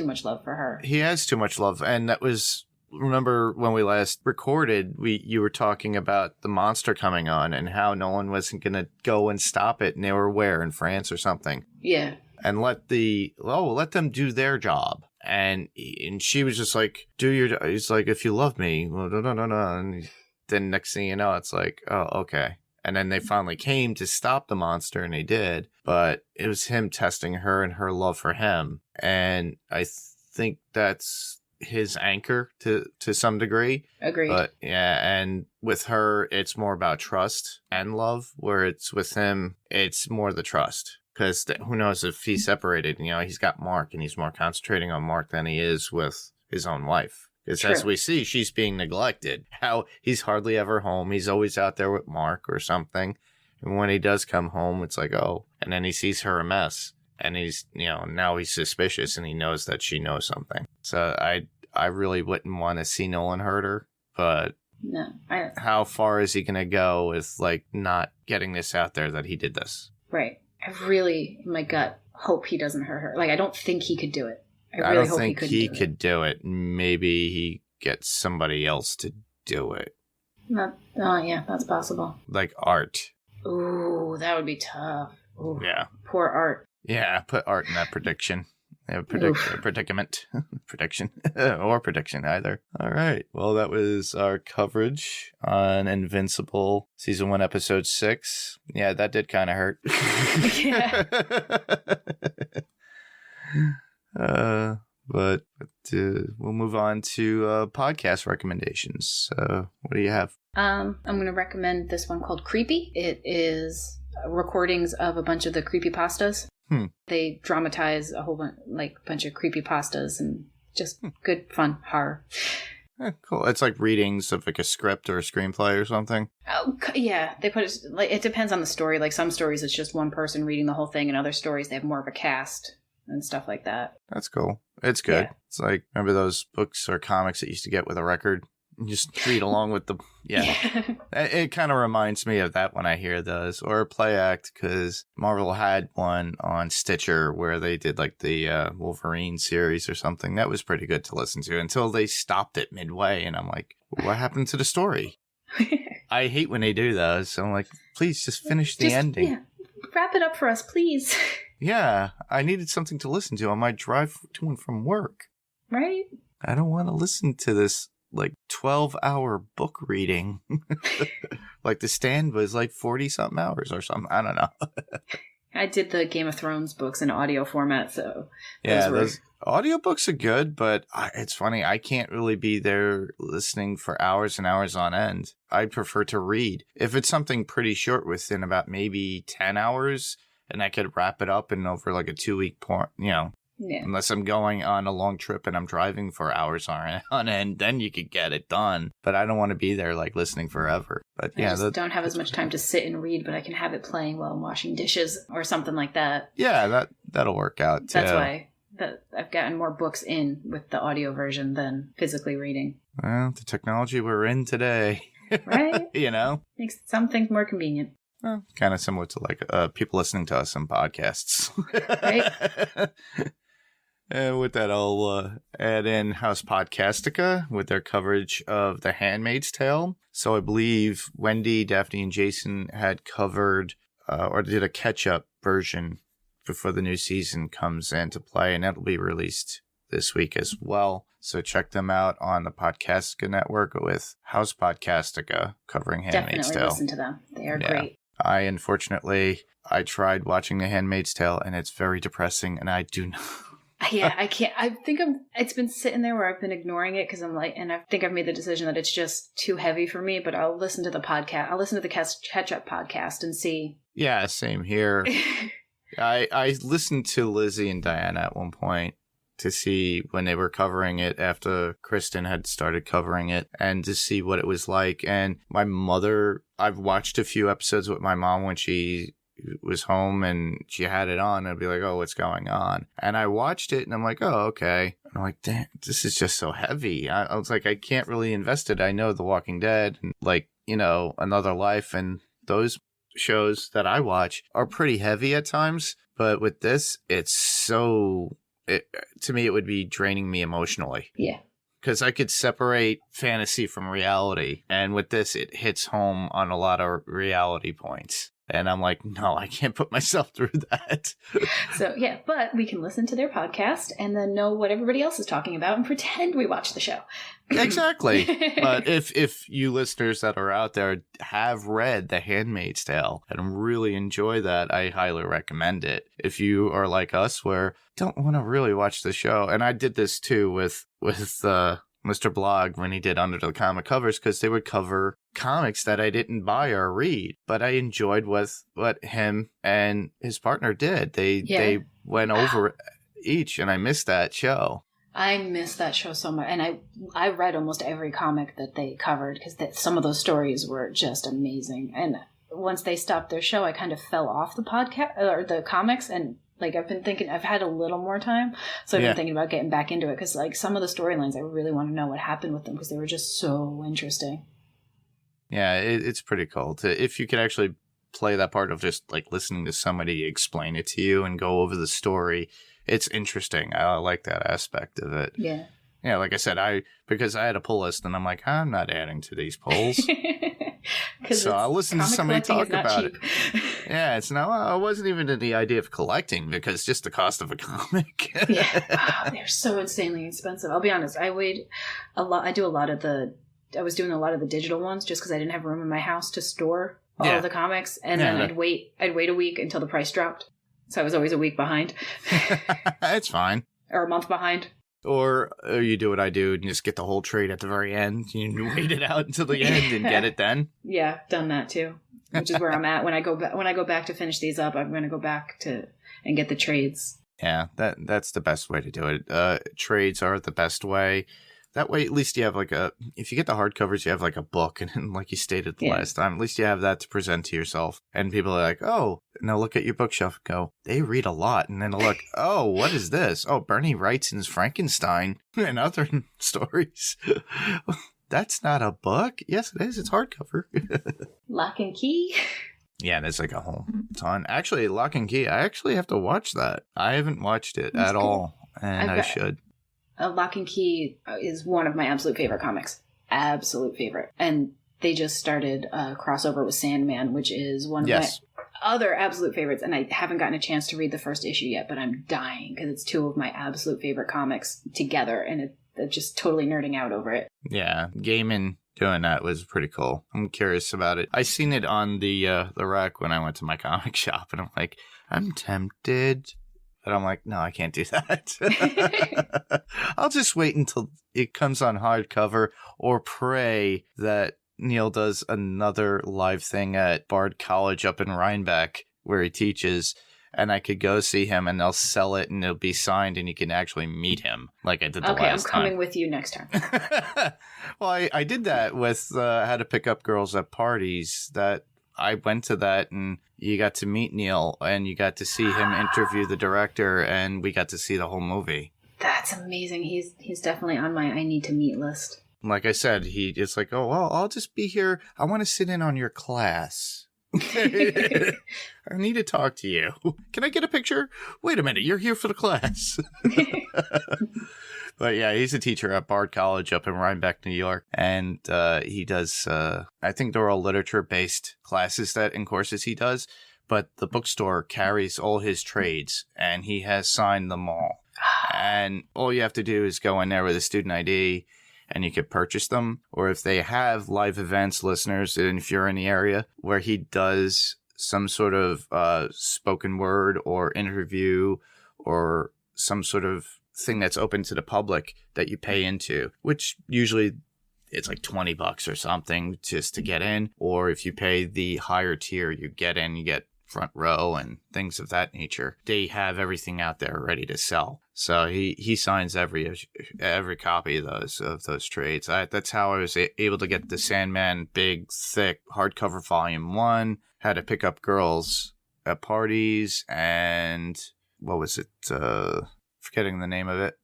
much love for her. He has too much love. And that was, remember when we last recorded, you were talking about the monster coming on and how Nolan wasn't going to go and stop it. And they were where, in France or something. Yeah. And let them do their job. And she was just like, he's like, if you love me, well, no. And then next thing you know, it's like, oh, okay. And then they finally came to stop the monster, and they did. But it was him testing her and her love for him. And I think that's his anchor to some degree. Agreed. But yeah, and with her, it's more about trust and love, where it's with him, it's more the trust. Because who knows if he's separated, he's got Mark, and he's more concentrating on Mark than he is with his own wife. Because as we see, she's being neglected. How he's hardly ever home. He's always out there with Mark or something. And when he does come home, it's like, oh. And then he sees her a mess. And he's, now he's suspicious, and he knows that she knows something. So I really wouldn't want to see Nolan hurt her. But no, how far is he going to go with, like, not getting this out there that he did this? Right. I really, in my gut, hope he doesn't hurt her. Like, I don't think he could do it. I don't think he could do it. Maybe he gets somebody else to do it. Yeah, that's possible. Like Art. Ooh, that would be tough. Ooh, yeah. Poor Art. Yeah, put Art in that prediction. Predicament. Prediction. Or prediction, either. All right. Well, that was our coverage on Invincible Season 1, Episode 6. Yeah, that did kind of hurt. Yeah. But we'll move on to podcast recommendations. What do you have? I'm going to recommend this one called Creepy. It is recordings of a bunch of the creepypastas. They dramatize a whole bunch of creepypastas and just good, fun horror. Cool. It's like readings of like a script or a screenplay or something. Oh, yeah. They put it, like, it depends on the story. Like some stories, it's just one person reading the whole thing, and other stories, they have more of a cast and stuff like that. That's cool. It's good. Yeah. It's like, remember those books or comics that you used to get with a record? You just read along with the, yeah. It kind of reminds me of that when I hear those. Or a play act, because Marvel had one on Stitcher where they did like the Wolverine series or something. That was pretty good to listen to until they stopped it midway. And I'm like, what happened to the story? I hate when they do those. So I'm like, please just finish the ending. Yeah. Wrap it up for us, please. Yeah, I needed something to listen to on my drive to and from work. Right? I don't want to listen to this like 12-hour book reading. Like The Stand was like 40-something hours or something. I don't know. I did the Game of Thrones books in audio format, so those audiobooks are good, but it's funny. I can't really be there listening for hours and hours on end. I prefer to read. If it's something pretty short within about maybe 10 hours, and I could wrap it up in over like a 2-week Yeah. Unless I'm going on a long trip and I'm driving for hours on end, then you could get it done. But I don't want to be there like listening forever. But I just don't have as much time to sit and read, but I can have it playing while I'm washing dishes or something like that. Yeah, that'll work out too. That's why I've gotten more books in with the audio version than physically reading. Well, the technology we're in today. Right? Makes some things more convenient. Well, kind of similar to like people listening to us on podcasts. Right? And with that, I'll add in House Podcastica with their coverage of The Handmaid's Tale. So I believe Wendy, Daphne, and Jason had covered or did a catch-up version before the new season comes into play, and that'll be released this week as well. So check them out on the Podcastica network with House Podcastica covering Handmaid's Tale. Definitely listen to them. They are great. I tried watching The Handmaid's Tale, and it's very depressing, and I do not... Yeah, I can't. I think it's been sitting there where I've been ignoring it because I'm like, and I think I've made the decision that it's just too heavy for me, but I'll listen to the podcast. I'll listen to the catch-up podcast and see. Yeah, same here. I listened to Lizzie and Diana at one point to see when they were covering it after Kristen had started covering it and to see what it was like. And my mother, I've watched a few episodes with my mom when she was home and she had it on, I'd be like, oh, what's going on? And I watched it and I'm like, oh, okay. And I'm like, damn, this is just so heavy. I was like, I can't really invest it. I know The Walking Dead and like, Another Life and those shows that I watch are pretty heavy at times. But with this, to me, it would be draining me emotionally. Yeah. Because I could separate fantasy from reality. And with this, it hits home on a lot of reality points. And I'm like, no, I can't put myself through that. So, yeah, but we can listen to their podcast and then know what everybody else is talking about and pretend we watch the show. Exactly. But if you listeners that are out there have read The Handmaid's Tale and really enjoy that, I highly recommend it. If you are like us where don't want to really watch the show, and I did this too with Mr. Blog when he did Under the Comic Covers, because they would cover comics that I didn't buy or read, but I enjoyed what him and his partner did. They went over each, and I missed that show. I miss that show so much, and I read almost every comic that they covered because some of those stories were just amazing. And once they stopped their show, I kind of fell off the podcast or the comics, and like I've been thinking, I've had a little more time, so I've been thinking about getting back into it because like some of the storylines, I really want to know what happened with them because they were just so interesting. Yeah, it's pretty cool if you could actually play that part of just like listening to somebody explain it to you and go over the story. It's interesting. I like that aspect of it. Yeah. Yeah, like I said, because I had a pull list and I'm like, I'm not adding to these polls. So I'll listen to somebody talk about it. Yeah, I wasn't even in the idea of collecting because just the cost of a comic. Yeah, wow, they're so insanely expensive. I'll be honest, I was doing a lot of the digital ones just because I didn't have room in my house to store all of the comics, and then I'd wait a week until the price dropped. So I was always a week behind. It's fine. Or a month behind. Or you do what I do and just get the whole trade at the very end. You wait it out until the end and get it then. Yeah, done that too. Which is where I'm at when I go back to finish these up. I'm going to go back and get the trades. Yeah, that's the best way to do it. Trades are the best way. That way, at least you have if you get the hardcovers, you have like a book, and like you stated last time, at least you have that to present to yourself. And people are like, oh, now look at your bookshelf and go, they read a lot. And then look, oh, what is this? Oh, Bernie Wrightson's Frankenstein and other stories. That's not a book. Yes, it is. It's hardcover. Lock and Key. Yeah, there's like a whole ton. Actually, Lock and Key, I actually have to watch that. I haven't watched it at all, and I should. Lock and Key is one of my absolute favorite comics. Absolute favorite. And they just started a crossover with Sandman, which is one of my other absolute favorites. And I haven't gotten a chance to read the first issue yet, but I'm dying because it's two of my absolute favorite comics together. And it's just totally nerding out over it. Yeah, Gaiman doing that was pretty cool. I'm curious about it. I seen it on the rack when I went to my comic shop, and I'm like, I'm tempted. But I'm like, no, I can't do that. I'll just wait until it comes on hardcover or pray that Neil does another live thing at Bard College up in Rhinebeck where he teaches, and I could go see him and they'll sell it and it'll be signed and you can actually meet him like I did the last time. Okay, I'm coming with you next time. Well, I did that with how to pick up girls at parties. That I went to that and you got to meet Neil and you got to see him interview the director and we got to see the whole movie. That's amazing. He's definitely on my I need to meet list. Like I said, it's like, oh, well, I'll just be here. I want to sit in on your class. I need to talk to you. Can I get a picture? Wait a minute. You're here for the class. But yeah, he's a teacher at Bard College up in Rhinebeck, New York. And he does, I think they're all literature-based classes and courses he does. But the bookstore carries all his trades, and he has signed them all. And all you have to do is go in there with a student ID, and you can purchase them. Or if they have live events, listeners, and if you're in the area where he does some sort of spoken word or interview or some sort of thing that's open to the public that you pay into, which usually it's like $20 or something just to get in. Or if you pay the higher tier, you get in, you get front row and things of that nature. They have everything out there ready to sell. So he signs every copy of those trades. That's how I was able to get the Sandman big, thick hardcover volume 1, How to Pick Up Girls at parties, and what was it? Forgetting the name of it.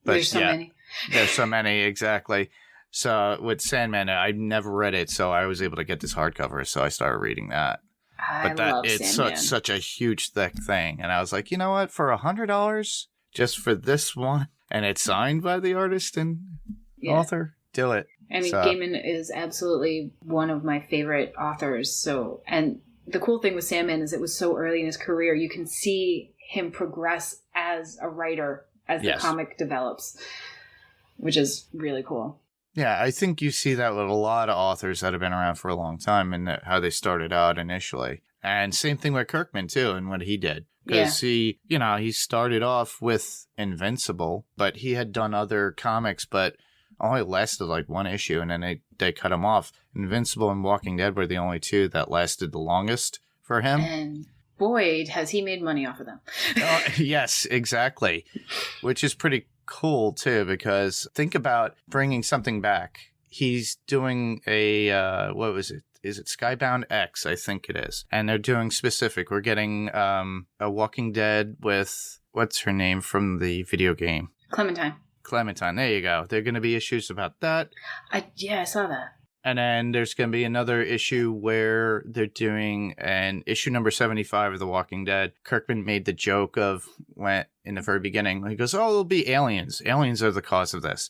But There's so many. There's so many, exactly. So with Sandman, I never read it, so I was able to get this hardcover, so I started reading that. I love Sandman. Such a huge, thick thing. And I was like, you know what? For $100 just for this one, and it's signed by the artist and author, do it. I mean, Gaiman is absolutely one of my favorite authors. So, and the cool thing with Sandman is it was so early in his career, you can see him progress as a writer as the comic develops, which is really cool. Yeah, I think you see that with a lot of authors that have been around for a long time and how they started out initially. And same thing with Kirkman, too, and what he did. Because he started off with Invincible, but he had done other comics, but only lasted like one issue, and then they cut him off. Invincible and Walking Dead were the only two that lasted the longest for him. And boy, has he made money off of them. Yes, exactly. Which is pretty cool, too, because think about bringing something back. He's doing a, what was it? Is it Skybound X? I think it is. And they're doing specific. We're getting a Walking Dead with, what's her name from the video game? Clementine, there you go. There are going to be issues about that. I saw that. And then there's going to be another issue where they're doing an issue number 75 of The Walking Dead. Kirkman made the joke of, when in the very beginning, he goes, it'll be aliens. Aliens are the cause of this.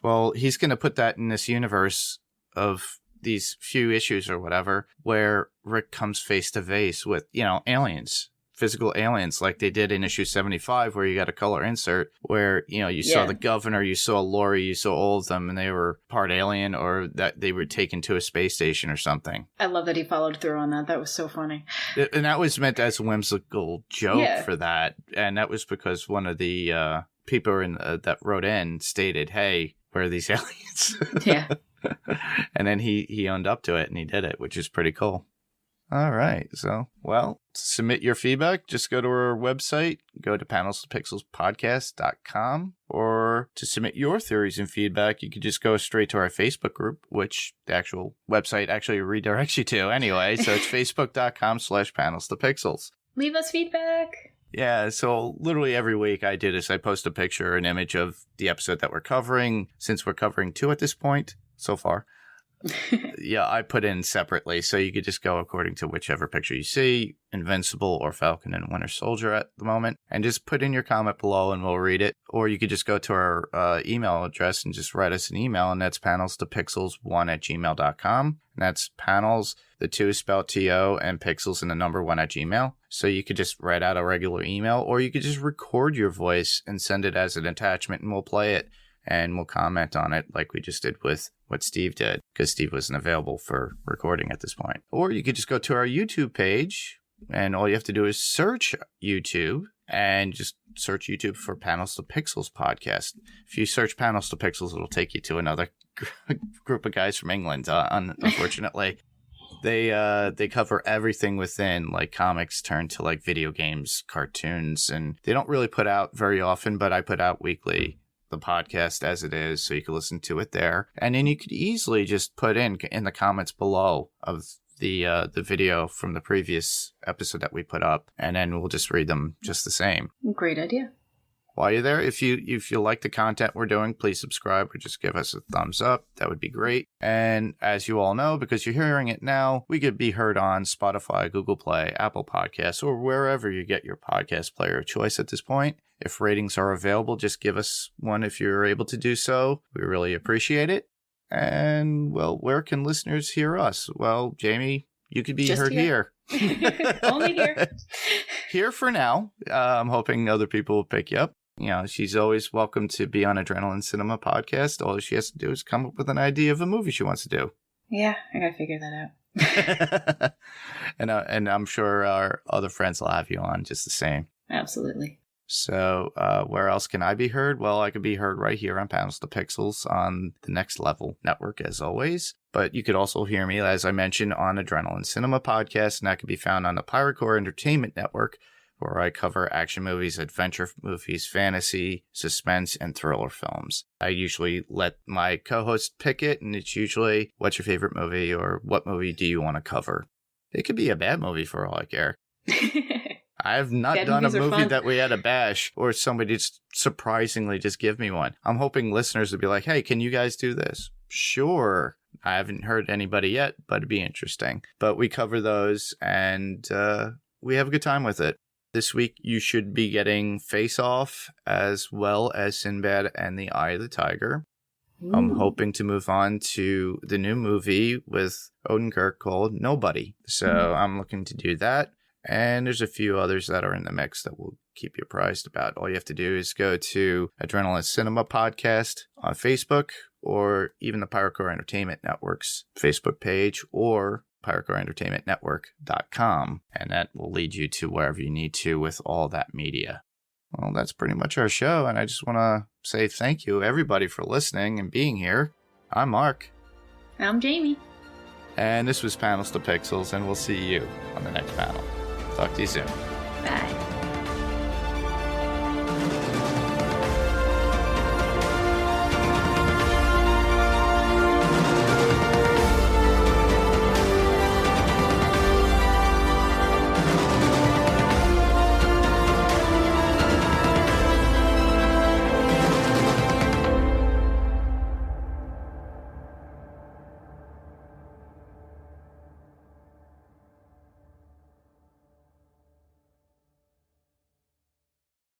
Well, he's going to put that in this universe of these few issues or whatever, where Rick comes face to face with, aliens. Physical aliens, like they did in issue 75, where you got a color insert where, you saw the governor, you saw Lori, you saw all of them, and they were part alien, or that they were taken to a space station or something. I love that he followed through on that. That was so funny. And that was meant as a whimsical joke for that. And that was because one of the people that wrote in stated, hey, where are these aliens? Yeah. And then he owned up to it, and he did it, which is pretty cool. All right. So, to submit your feedback, just go to our website, go to panelstopixelspodcast.com, or to submit your theories and feedback, you could just go straight to our Facebook group, which the actual website actually redirects you to anyway. So it's facebook.com/panelstopixels. Leave us feedback. Yeah, so literally every week I do this. I post a picture, an image of the episode that we're covering, since we're covering 2 at this point so far. I put in separately, so you could just go according to whichever picture you see, Invincible or Falcon and Winter Soldier at the moment, and just put in your comment below and we'll read it. Or you could just go to our email address and just write us an email, and that's panelstopixels1@gmail.com. And that's panels, the 2 is spelled TO, and pixels and the number 1@gmail. So you could just write out a regular email, or you could just record your voice and send it as an attachment, and we'll play it. And we'll comment on it like we just did with what Steve did, because Steve wasn't available for recording at this point. Or you could just go to our YouTube page, and all you have to do is search YouTube, and just search YouTube for Panels to Pixels podcast. If you search Panels to Pixels, it'll take you to another group of guys from England, unfortunately. They cover everything within, like, comics turned to, like, video games, cartoons, and they don't really put out very often, but I put out weekly the podcast as it is, so you can listen to it there. And then you could easily just put in the comments below of the video from the previous episode that we put up, and then we'll just read them just the same. Great idea. While you're there, if you like the content we're doing, please subscribe or just give us a thumbs up. That would be great. And as you all know, because you're hearing it now, we could be heard on Spotify, Google Play, Apple Podcasts, or wherever you get your podcast player of choice at this point. If ratings are available, just give us one if you're able to do so. We really appreciate it. And, where can listeners hear us? Well, Jayme, you could be heard here. Only here. Here for now. I'm hoping other people will pick you up. She's always welcome to be on Adrenaline Cinema Podcast. All she has to do is come up with an idea of a movie she wants to do. Yeah, I gotta figure that out. And I'm sure our other friends will have you on just the same. Absolutely. So where else can I be heard? Well, I could be heard right here on Panels to Pixels on the Next Level Network, as always. But you could also hear me, as I mentioned, on Adrenaline Cinema Podcast, and that can be found on the Pirate Core Entertainment Network, where I cover action movies, adventure movies, fantasy, suspense, and thriller films. I usually let my co-host pick it, and it's usually, what's your favorite movie, or what movie do you want to cover? It could be a bad movie for all I care. I have not Bad done a movies are movie fun. that we had a bash or somebody just surprisingly just give me one. I'm hoping listeners would be like, hey, can you guys do this? Sure. I haven't heard anybody yet, but it'd be interesting. But we cover those and we have a good time with it. This week, you should be getting Face Off as well as Sinbad and the Eye of the Tiger. I'm hoping to move on to the new movie with Odenkirk called Nobody. So I'm looking to do that. And there's a few others that are in the mix that we'll keep you apprised about. All you have to do is go to Adrenaline Cinema Podcast on Facebook or even the Pyrocore Entertainment Network's Facebook page or PyrocoreEntertainmentNetwork.com. And that will lead you to wherever you need to with all that media. Well, that's pretty much our show. And I just want to say thank you, everybody, for listening and being here. I'm Mark. I'm Jayme. And this was Panels to Pixels, and we'll see you on the next panel. Talk to you soon.